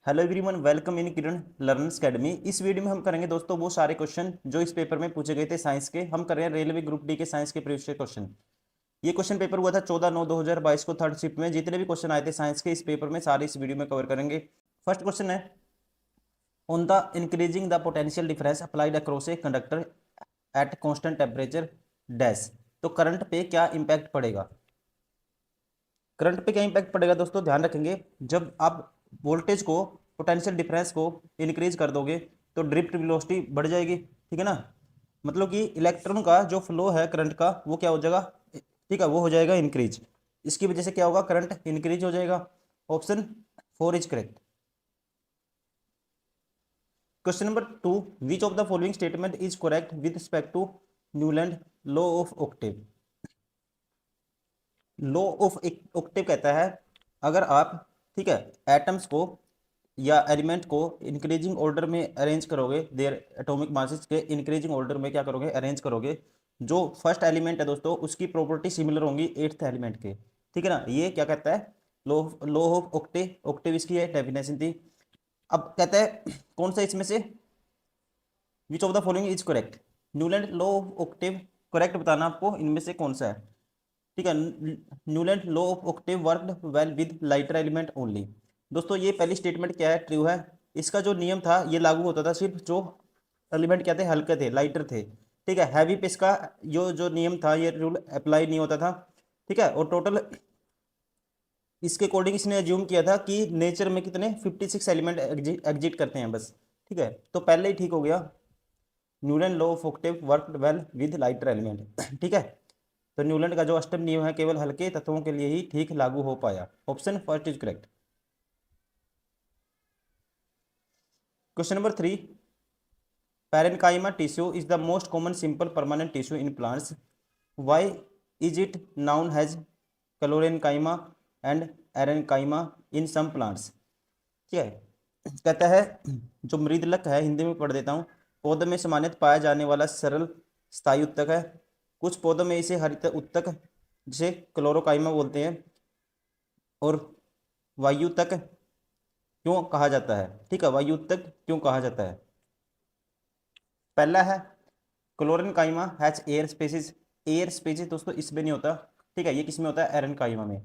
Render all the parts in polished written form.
Hello everyone, welcome in Kiran learners academy. इस video में हम करेंगे दोस्तों वो सारे क्वेश्चन जो इस पेपर में पूछे गए थे साइंस के। हम कर रहे हैं रेलवे ग्रुप डी के साइंस के प्रीवियस क्वेश्चन। ये क्वेश्चन पेपर हुआ था 14/9/2022 को थर्ड शिफ्ट में। जितने भी क्वेश्चन आए थे साइंस के इस पेपर में सारे इस वीडियो में कवर करेंगे। फर्स्ट क्वेश्चन है, on the increasing the potential difference applied across a conductor at constant temperature dash. तो करंट पे क्या इंपैक्ट पड़ेगा? करंट पे क्या इंपैक्ट पड़ेगा दोस्तों, ध्यान रखेंगे। जब आप वोल्टेज को, पोटेंशियल डिफरेंस को इंक्रीज कर दोगे तो ड्रिफ्ट वेलोसिटी बढ़ जाएगी, ठीक है ना। मतलब कि इलेक्ट्रॉन का जो फ्लो है करंट का वो क्या हो जाएगा, ठीक है, वो हो जाएगा इंक्रीज। इसकी वजह से क्या होगा, करंट इंक्रीज हो जाएगा। Option 4 is correct. Question number 2, which of the following statement is correct with respect to Newland law of octave. Law of octave कहता है, अगर आप, ठीक है, एटम्स को या एलिमेंट को इंक्रीजिंग ऑर्डर में अरेंज करोगे, देयर एटॉमिक मासेस के इंक्रीजिंग ऑर्डर में क्या करोगे, अरेंज करोगे, जो फर्स्ट एलिमेंट है दोस्तों उसकी प्रॉपर्टी सिमिलर होंगी एट्थ एलिमेंट के, ठीक है ना। ये क्या कहता है, लॉ ऑफ ऑक्टेव। ऑक्टेव इसकी है डेफिनेशन थी। अब कहता है कौन सा इसमें से, which of the following is correct, Newland law of octave correct बताना आपको, इनमें से कौन सा है, ठीक है। Newland law of octave worked well with lighter element only. दोस्तों ये पहली स्टेटमेंट क्या है, ट्रू है। इसका जो नियम था ये लागू होता था सिर्फ जो एलिमेंट क्या थे, हल्के थे, लाइटर थे, ठीक है। हैवी पे इसका जो नियम था, ये रूल अप्लाई नहीं होता था, ठीक है। और टोटल इसके अकॉर्डिंग इसने एज्यूम किया था कि नेचर में कितने 56 एलिमेंट एग्जिट करते हैं बस, ठीक है। तो पहले ही ठीक हो गया, Newland law of octave worked well with lighter element ठीक है। तो न्यूलैंड का जो अष्टम नियम है केवल हल्के तत्वों के लिए ही ठीक लागू हो पाया। Option first is correct. Question number 3, parenchyma tissue is the most common simple permanent tissue in plants. Why is it known has chlorenchyma and aerenchyma in some plants. ठीक है, कहता है जो मृदलक है, हिंदी में पढ़ देता हूँ। पौधों में सामान्यतः पाया जाने वाला सरल स्थायी उत्तक है। कुछ पौधों में इसे हरित उत्तक जिसे क्लोरोकाइमा बोलते हैं और वायु तक क्यों कहा जाता है, ठीक है, वायु तक क्यों कहा जाता है। पहला है chlorenchyma has air spaces. Air spaces दोस्तों इसमें नहीं होता, ठीक है, ये किसमें होता है, एरन काइमा में।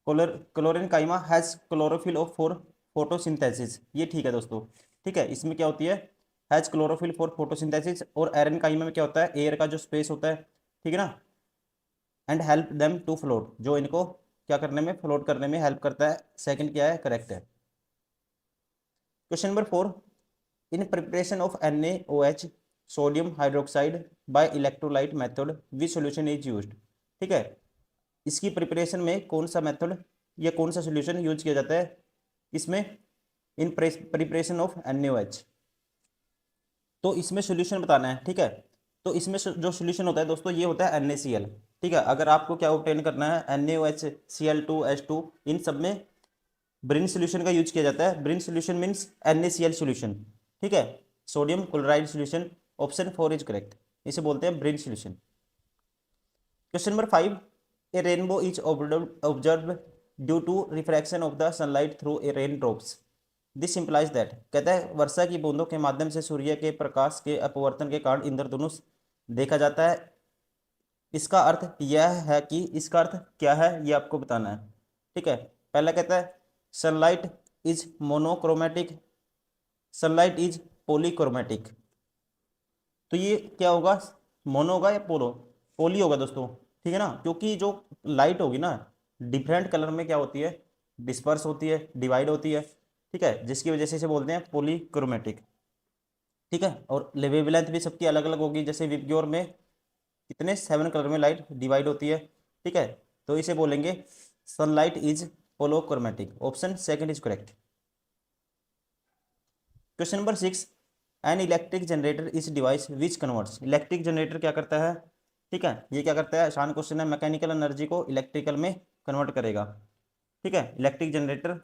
Chlorenchyma has chlorophyll of for photosynthesis, ये ठीक है दोस्तों, ठीक है। इसमें क्या होती है, हैज क्लोरोफिल फॉर फोटोसिंथेसिस। और एरन काइमा में क्या होता है, एयर का जो स्पेस होता है, ठीक है ना। And help them to float, जो इनको क्या करने में, फ्लोट करने में हेल्प करता है। सेकंड क्या है, करेक्ट है। Question number 4, in preparation of NaOH sodium hydroxide by electrolyte method which solution is used. ठीक है, इसकी प्रिपरेशन में कौन सा मेथड या कौन सा सॉल्यूशन यूज किया जाता है इसमें, इन प्रिपरेशन ऑफ NaOH। तो इसमें सॉल्यूशन बताना है, ठीक है। तो इसमें जो सॉल्यूशन होता है दोस्तों ये होता है NaCl, ठीक है। अगर आपको क्या ऑब्टेन करना है, NaOH Cl2H2, इन सब में ब्रिन सॉल्यूशन का यूज किया जाता है। Brine solution means NaCl solution, ठीक है, sodium chloride solution. Option 4 is correct, इसे बोलते हैं brine solution. Question number 5, a rainbow is observe due to refraction of the sunlight through a rain drops. This implies that, कहता है वर्षा की बूंदों के माध्यम से सूर्य के प्रकाश के अपवर्तन के कारण इंद्रधनुष देखा जाता है। इसका अर्थ यह है कि, इसका अर्थ क्या है ये आपको बताना है, ठीक है। पहला कहता है sunlight is monochromatic, sunlight is polychromatic. तो ये क्या होगा, मोनो होगा या पोलो, पोली होगा दोस्तों, ठीक है ना। क्योंकि जो लाइट होगी ना डिफरेंट कलर में क्या होती है, डिस्पर्स होती है, डिवाइड होती है, ठीक है, जिसकी वजह से इसे बोलते हैं पॉलीक्रोमेटिक, ठीक है। और वेवलेंथ भी सबकी अलग अलग होगी, जैसे विबग्योर में कितने 7 कलर में लाइट डिवाइड होती है, ठीक है। तो इसे बोलेंगे sunlight is polychromatic. Option second is correct. Question number 6, an electric generator is device which converts. Electric generator क्या करता है, ठीक है, ये क्या करता है, आसान क्वेश्चन है, मैकेनिकल एनर्जी को इलेक्ट्रिकल में कन्वर्ट करेगा, ठीक है। Electric generator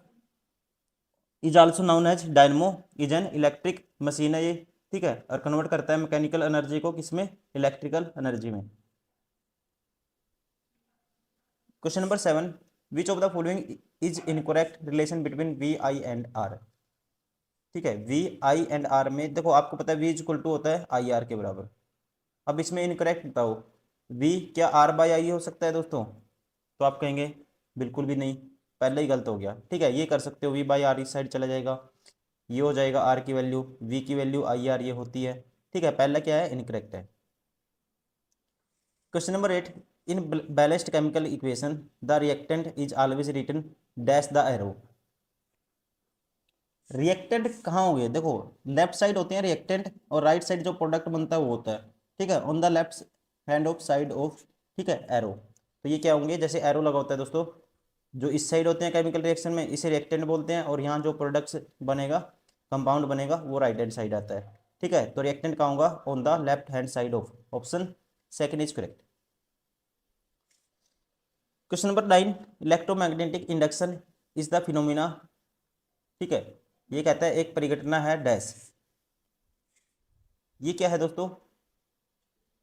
is also known as dynamo, is an electric machine है ये, ठीक है, और कन्वर्ट करता है मैकेनिकल एनर्जी को किसमें, इलेक्ट्रिकल एनर्जी में। Question number 7, which of the following is incorrect relation between V I and R. ठीक है, वी आई एंड आर में देखो आपको पता है वी इक्वल टू होता है आई आर के बराबर। अब इसमें इनकरेक्ट बताओ, वी क्या आर बाई आई हो सकता है दोस्तों? तो आप कहेंगे बिल्कुल भी नहीं, पहले ही गलत हो गया। ठीक है, ये कर सकते हो, वी बाई आर इस साइड चला जाएगा, ये हो जाएगा आर की वैल्यू, वी की वैल्यू आई आर ये होती है। ठीक है, पहला क्या है, इनकरेक्ट है। Question number 8, in balanced chemical equation the reactant is always written dash the arrow. Reactant कहाँ हो गए, देखो लेफ्ट साइड होते हैं रिएक्टेंट और राइट साइड जो प्रोडक्ट बनता है वो होता है। ठीक है, on the left hand of side of, ठीक है, एरो। तो ये क्या होंगे, जैसे एरो लगा होता है दोस्तों, जो इस साइड होते हैं केमिकल रिएक्शन में इसे रिएक्टेंट बोलते हैं, और यहाँ जो प्रोडक्ट्स बनेगा, कंपाउंड बनेगा, वो राइट हैंड साइड आता है। ठीक है, तो रिएक्टेंट कहाँ होगा, on the left hand side of, option second is correct. Question number 9, electromagnetic induction is the phenomena. ठीक है, ये कहता है एक परिघटना है डैश। ये क्या है दोस्तों,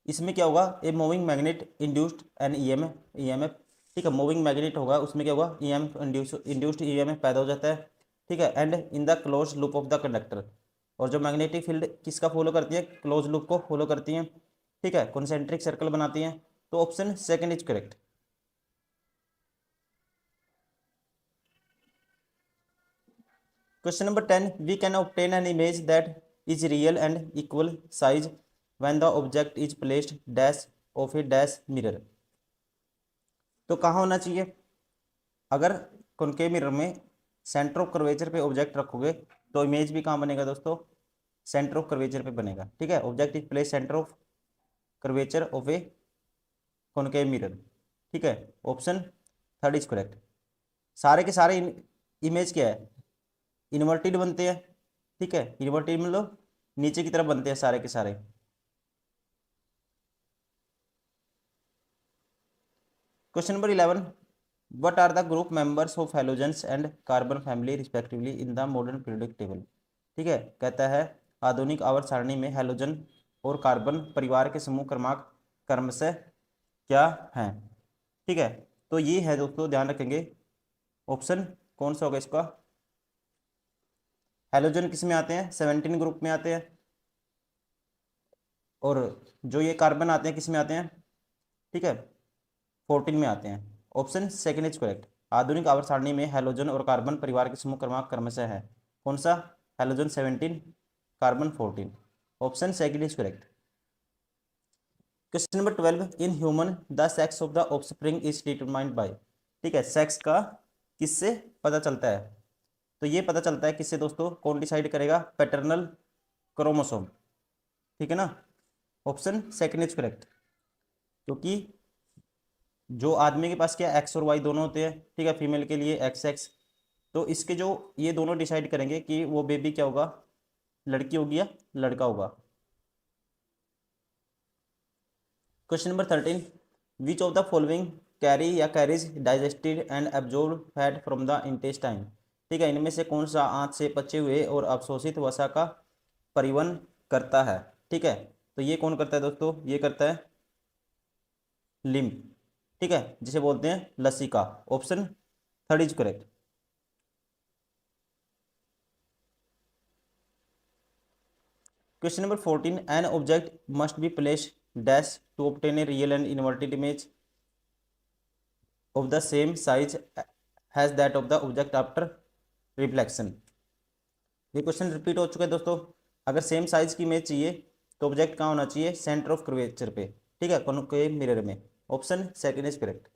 इसमें क्या होगा, a moving magnet induced an EMF. ठीक है, मूविंग मैग्नेट होगा, उसमें क्या होगा, ईएमएफ इंड्यूस्ड ईएमएफ पैदा हो जाता है। ठीक है, and in the close loop of the conductor, और जो मैग्नेटिक फील्ड किसका फॉलो करती है, क्लोज लूप को फॉलो करती है। ठीक है, कॉन्सेंट्रिक सर्कल बनाती हैं। तो option second is correct. Question number 10, we can obtain an image that is real and equal size when the object is placed dash of a dash mirror. तो कहाँ होना चाहिए, अगर कॉनकेव मिरर में centre of curvature पे object रखोगे तो image भी कहाँ बनेगा दोस्तों, सेंटर ऑफ कर्वेचर पे बनेगा। ठीक है, object is place centre of curvature of A concave mirror. ठीक है, ऑप्शन थर्ड इज करेक्ट। सारे के सारे इमेज क्या है, इन्वर्टेड बनते हैं। ठीक है, इन्वर्टेड मतलब नीचे की तरफ बनते हैं सारे के सारे। Question number 11, what are the group members of halogens and carbon family respectively in the modern periodic table। ठीक है, कहता है आधुनिक आवर्त सारणी में हैलोजन और कार्बन परिवार के समूह क्रमांक क्रमशः क्या हैं। ठीक है, तो ये है दोस्तों, ध्यान रखेंगे, ऑप्शन कौन सा होगा इसका, हैलोजन किस में आते हैं, 17 ग्रुप में आते हैं, और जो ये कार्बन आते हैं किस में आते हैं, ठीक है, 14 में आते हैं। Option second is correct. आधुनिक आवर्त सारणी में हैलोजन और कार्बन परिवार के समूह क्रमांक क्रमशः है, कौन सा, halogen 17, carbon 14, option second is correct. Question number 12, in human the sex of the offspring is determined by. ठीक है, सेक्स का किससे पता चलता है, तो ये पता चलता है किससे दोस्तों, कौन डिसाइड करेगा, पैटर्नल क्रोमोसोम। ठीक है ना, ऑप्शन सेकंड इज करेक्ट, क्योंकि जो आदमी के पास क्या एक्स और वाई दोनों होते हैं, ठीक है, फीमेल के लिए एक्स एक्स, तो इसके जो ये दोनों डिसाइड करेंगे कि वो बेबी क्या होगा, लड़की होगी या लड़का होगा। Question number 13, which of the following carry या carries digested and absorb fat from the intestine. ठीक है, इनमें से कौन सा आंत से पचे हुए और अवशोषित वसा का परिवहन करता है। ठीक है, तो ये कौन करता है दोस्तों, ये करता है लिम्फ। ठीक है, जिसे बोलते हैं लसिका, option third is correct. Question number 14, an object must be placed dash to obtain a real and inverted image of the same size as that of the object after reflection. ये question repeat हो चुका है दोस्तों, अगर same size की image चाहिए तो object कहाँ होना चाहिए, सेंटर ऑफ कर्वेचर पे। ठीक है, कॉनकेव मिरर में, option second is correct.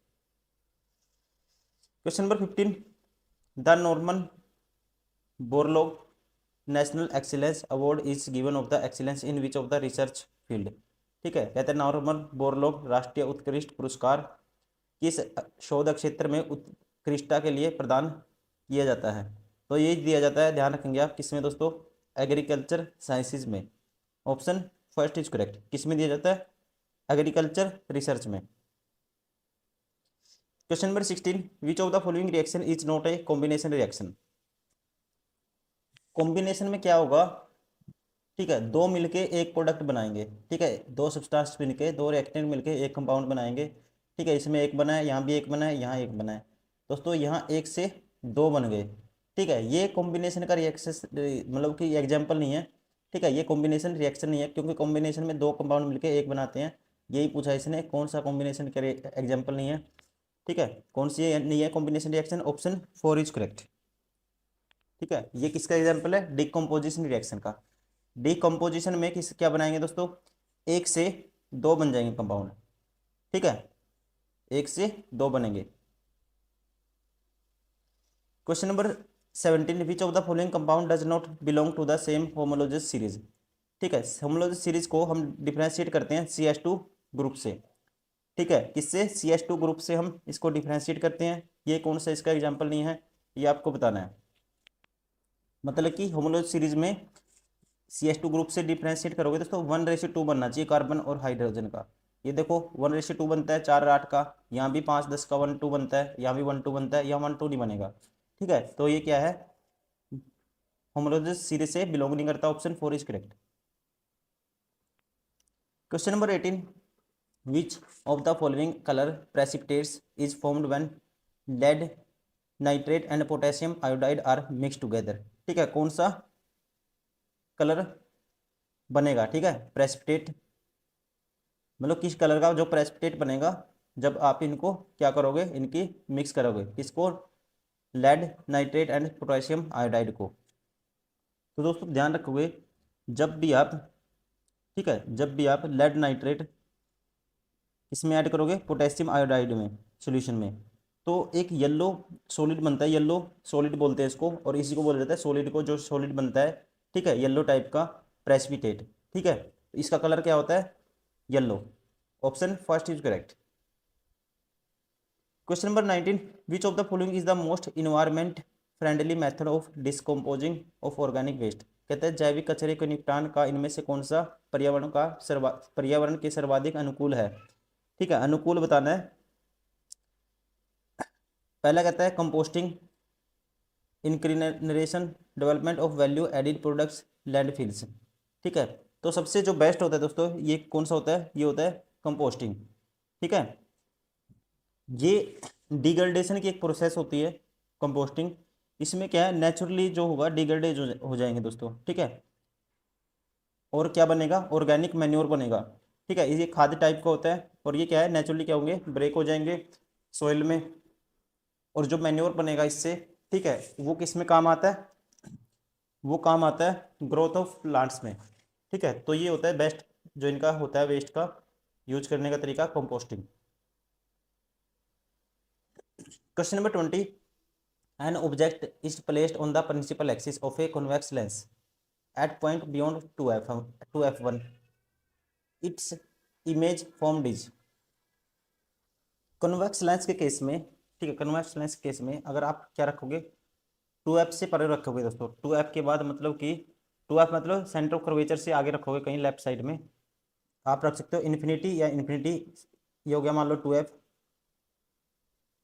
Question number 15, the Norman Borlaug national excellence award is given of the excellence in which of the research field. ठीक है, कहते हैं नॉर्मन बोरलॉग राष्ट्रीय उत्कृष्ट पुरस्कार किस शोध क्षेत्र में उत्कृष्टता के लिए प्रदान किया जाता है। तो ये दिया जाता है, ध्यान रखेंगे आप, किसमें दोस्तों, एग्रीकल्चर साइंसेज में, ऑप्शन फर्स्ट इज करेक्ट। किस में दिया जाता है, एग्रीकल्चर रिसर्च में। Question number 16, which of the following reaction is not a combination reaction. Combination में क्या होगा, ठीक है, दो मिलके एक प्रोडक्ट बनाएंगे। ठीक है, दो सब्सटेंस मिलके, दो रिएक्टेंट मिलके एक कंपाउंड बनाएंगे। ठीक है, इसमें एक बना है, यहाँ भी एक बना है, यहाँ एक बना है। दोस्तों यहाँ एक से दो बन गए। ठीक है, ये कॉम्बिनेशन का रिएक्शन मतलब कि एग्जाम्पल नहीं है। ठीक है, ये कॉम्बिनेशन रिएक्शन नहीं है, क्योंकि कॉम्बिनेशन में दो कंपाउंड मिलकर एक बनाते हैं। यही पूछा इसने, कौन सा कॉम्बिनेशन का एग्जाम्पल नहीं है। ठीक है, कौन सी नहीं है combination reaction, option 4 is correct. ठीक है, ये किसका एग्जाम्पल है, डिकम्पोजिशन रिएक्शन का। डिकम्पोजिशन में किस क्या बनाएंगे दोस्तों, एक से दो बन जाएंगे कंपाउंड। ठीक है, एक से दो बनेंगे। Question number 17, which of the following compound does not belong to the same homologous series. ठीक है, होमोलॉजस सीरीज को हम डिफरेंशिएट करते हैं CH2 ग्रुप से। ठीक है, किससे, CH2 ग्रुप से हम इसको डिफरेंशिएट करते हैं। ये कौन सा इसका एग्जाम्पल नहीं है, ये आपको बताना है। मतलब कि होमोलॉजस सीरीज में CH2 ग्रुप से डिफरेंशिएट करोगे दोस्तों 1:2 बनना चाहिए कार्बन और हाइड्रोजन का। ये देखो 1:2 बनता है 4 और 8 का, यहाँ भी 5 10 का 1:2 बनता है, यहाँ भी 1:2 बनता है, यहाँ 1:2 नहीं बनेगा। ठीक है, तो ये क्या है, होमोलॉजस सीरीज से बिलोंग नहीं करता, option 4 is correct. Question number 18, which of the following colour precipitates is formed when lead nitrate and potassium iodide are mix together. ठीक है, कौन सा कलर बनेगा, ठीक है, प्रेसिपिटेट मतलब किस कलर का जो प्रेसिपिटेट बनेगा जब आप इनको क्या करोगे, इनकी मिक्स करोगे, किसको, lead nitrate and potassium iodide को। तो दोस्तों ध्यान रखोगे, जब भी आप, ठीक है, जब भी आप लेड नाइट्रेट इसमें ऐड करोगे पोटेशियम आयोडाइड में सॉल्यूशन में, तो एक येलो सॉलिड बनता है, येलो सॉलिड बोलते हैं इसको, और इसी को बोला जाता है सॉलिड को, जो सॉलिड बनता है, ठीक है, येलो टाइप का प्रेसिपिटेट। ठीक है, इसका कलर क्या होता है, yellow, option first is correct. Question number 19, which of the following is the most environment friendly method of decomposing of organic waste. कहते हैं जैविक कचरे के निपटान का इनमें से कौन सा पर्यावरण के सर्वाधिक अनुकूल है। ठीक है, अनुकूल बताना है। पहला कहता है composting, incineration, development of value added products, landfills. ठीक है, तो सबसे जो बेस्ट होता है दोस्तों ये कौन सा होता है, ये होता है कंपोस्टिंग। ठीक है, ये डिग्रेडेशन की एक प्रोसेस होती है कंपोस्टिंग। इसमें क्या है, नेचुरली जो होगा डिग्रेडेड हो जाएंगे दोस्तों। ठीक है, और क्या बनेगा, ऑर्गेनिक मैन्योर बनेगा। ठीक है, ये खाद टाइप का होता है, और ये क्या है, नेचुरली क्या होंगे, ब्रेक हो जाएंगे सोइल में, और जो मैन्योर बनेगा इससे, ठीक है, वो किस में काम आता है, वो काम आता है ग्रोथ ऑफ प्लांट्स में। ठीक है, तो ये होता है बेस्ट जो इनका होता है वेस्ट का यूज करने का तरीका, composting. Question number 20, an object is placed on the principal axis of a convex lens at point beyond 2f1, it's image formed is. Convex lens के केस में, ठीक है, कॉन्वेक्स लेंस के केस में अगर आप क्या रखोगे, 2f से परे रखोगे दोस्तों, 2f के बाद मतलब कि 2f मतलब सेंटर ऑफ कर्वेचर से आगे रखोगे कहीं लेफ्ट साइड में, आप रख सकते हो इन्फिनिटी या इन्फिनिटी, ये हो गया मान लो 2f,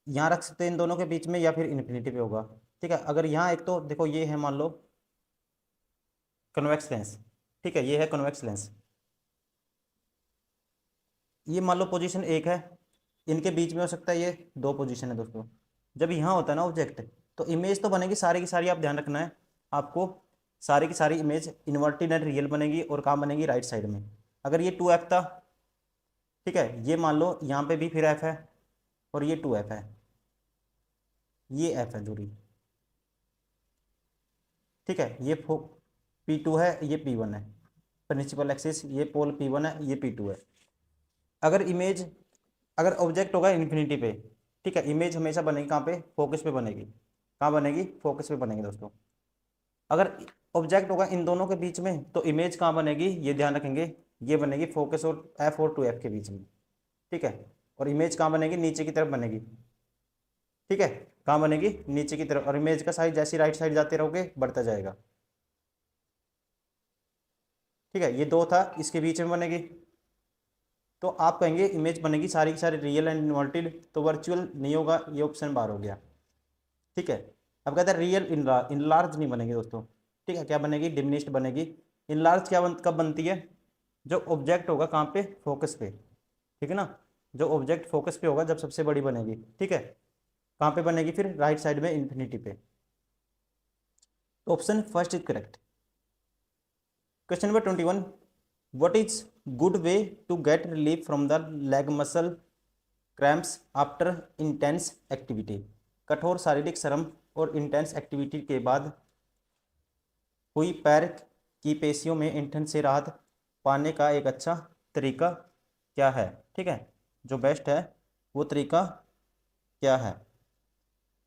यहाँ रख सकते हैं इन दोनों के बीच में, या फिर इन्फिनिटी पे होगा। ठीक है, अगर यहाँ एक तो देखो ये है मान लो कन्वेक्स लेंस, ठीक है, ये है कन्वेक्स लेंस, ये मान लो पोजीशन एक है, इनके बीच में हो सकता है ये दो पोजीशन है दोस्तों। जब यहाँ होता है ना ऑब्जेक्ट, तो इमेज तो बनेगी सारी की सारी, आप ध्यान रखना है आपको, सारी की सारी इमेज इन्वर्टेड एंड रियल बनेगी, और कहाँ बनेगी, राइट साइड में। अगर ये 2f था, ठीक है, ये मान लो यहाँ पे भी फिर f है, और ये 2f है, ये f है दूरी। ठीक है, ये P2 है, ये P1 है, प्रिंसिपल एक्सिस, ये पोल P1 है, ये P2 है। अगर इमेज, अगर ऑब्जेक्ट होगा इन्फिनिटी पे, ठीक है, इमेज हमेशा बनेगी कहाँ पे, फोकस पे बनेगी, कहाँ बनेगी, फोकस पे बनेगी दोस्तों। अगर ऑब्जेक्ट होगा इन दोनों के बीच में, तो इमेज कहाँ बनेगी, ये ध्यान रखेंगे, ये बनेगी फोकस और f और 2f के बीच में। ठीक है, और इमेज कहाँ बनेगी, नीचे की तरफ बनेगी। ठीक है, कहाँ बनेगी, नीचे की तरफ, और इमेज का साइज जैसे राइट साइड जाते रहोगे बढ़ता जाएगा। ठीक है, ये दो था, इसके बीच में बनेगी, तो आप कहेंगे इमेज बनेगी सारी की सारी रियल एंड इन्वर्टेड, तो वर्चुअल नहीं होगा, ये ऑप्शन बार हो गया। ठीक है, अब कहते हैं रियल इनलार्ज नहीं बनेगी दोस्तों। ठीक है, क्या बनेगी, डिमिनिश्ड बनेगी। इनलार्ज कब बनती है, जो ऑब्जेक्ट होगा कहाँ पे, फोकस पे। ठीक है ना, जो ऑब्जेक्ट फोकस पे होगा जब सबसे बड़ी बनेगी। ठीक है, कहाँ पे बनेगी फिर, राइट साइड में इन्फिनिटी पे। तो option first is correct. Question number 21, what is good way to get relief from the leg muscle cramps after intense activity. कठोर शारीरिक श्रम और इंटेंस एक्टिविटी के बाद हुई पैर की पेशियों में इंठन से राहत पाने का एक अच्छा तरीका क्या है। ठीक है, जो बेस्ट है वो तरीका क्या है।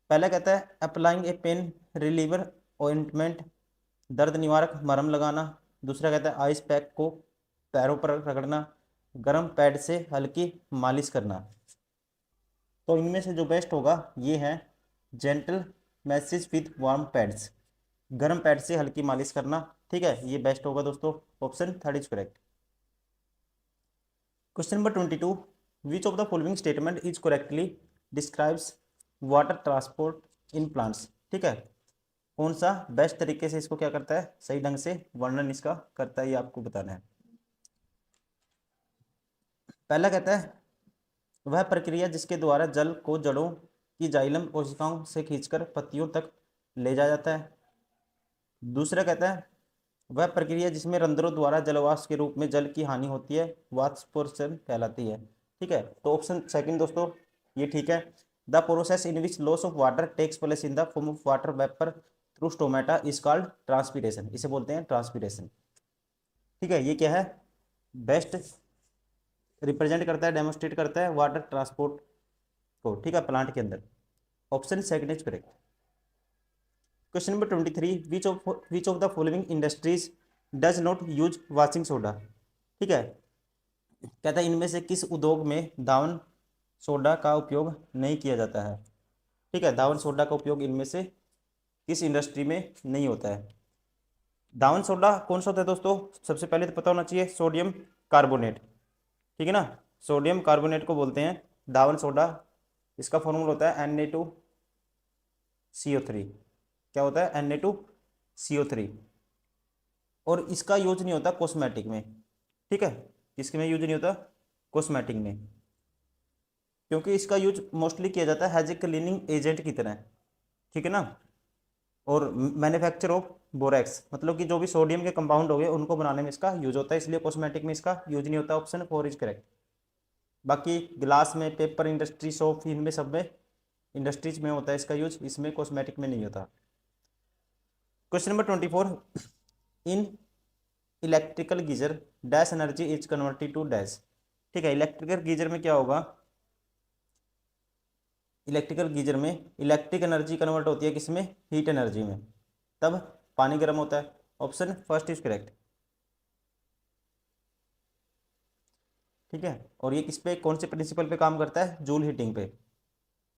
पहला कहता है अप्लाइंग ए पेन रिलीवर ऑइंटमेंट, दर्द निवारक मरहम लगाना। दूसरा कहता है आइस पैक को पैरों पर रगड़ना, गर्म पैड से हल्की मालिश करना। तो इनमें से जो बेस्ट होगा ये है gentle message with warm pads, गर्म पैड से हल्की मालिश करना। ठीक है, ये बेस्ट होगा दोस्तों, option third is correct. Question number 22, which of the following statement is correctly describes water transport in plants. ठीक है, कौन सा बेस्ट तरीके से इसको क्या करता है, सही ढंग से वर्णन इसका करता है, ये आपको बताना है। पहला कहता है वह प्रक्रिया जिसके द्वारा जल को जड़ों की जाइलम कोशिकाओं से खींचकर पत्तियों तक ले जाया जाता है। दूसरा कहता है वह प्रक्रिया जिसमें रंध्रों द्वारा जलवाष्प के रूप में जल की हानि होती है वाष्पोत्सर्जन कहलाती है। ठीक है, तो ऑप्शन सेकंड दोस्तों ये ठीक है। The process in which loss of water takes place in the form of water vapour through stomata is called transpiration, इसे बोलते हैं ट्रांसपीरेशन। ठीक है, ये क्या है, बेस्ट रिप्रेजेंट करता है, डेमोस्ट्रेट करता है वाटर ट्रांसपोर्ट को। ठीक है, प्लांट के अंदर, option second is correct. Question number 23, which of the following industries does not use washing soda. ठीक है, कहता है इनमें से किस उद्योग में दावन सोडा का उपयोग नहीं किया जाता है। ठीक है, दावन सोडा का उपयोग इनमें से किस इंडस्ट्री में नहीं होता है। दावन सोडा कौन सा होता है दोस्तों, सबसे पहले तो पता होना चाहिए सोडियम कार्बोनेट। ठीक है ना, सोडियम कार्बोनेट को बोलते हैं दावन सोडा। इसका फॉर्मूला होता है Na2CO3। क्या होता है, Na2CO3। और इसका यूज नहीं होता कॉस्मेटिक में। ठीक है, किसके में यूज नहीं होता, कॉस्मेटिक में, क्योंकि इसका यूज मोस्टली किया जाता है एज ए क्लीनिंग एजेंट की तरह। ठीक है ना, और मैन्युफैक्चर ऑफ बोरेक्स, मतलब कि जो भी सोडियम के कंपाउंड हो गए उनको बनाने में इसका यूज होता है, इसलिए कॉस्मेटिक में इसका यूज नहीं होता। Option four is correct. बाकी ग्लास में, पेपर इंडस्ट्री, सोप, इनमें सब में इंडस्ट्रीज में होता है इसका यूज, इसमें कॉस्मेटिक में नहीं होता। Question number 24, in electrical geyser dash energy is converted to dash. ठीक है, इलेक्ट्रिकल गीजर में क्या होगा, इलेक्ट्रिकल गीजर में इलेक्ट्रिक एनर्जी कन्वर्ट होती है किसमें, हीट एनर्जी में, तब पानी गर्म होता है। Option first is correct. ठीक है, और ये किस पे, कौन से प्रिंसिपल पे काम करता है, जूल हीटिंग पे।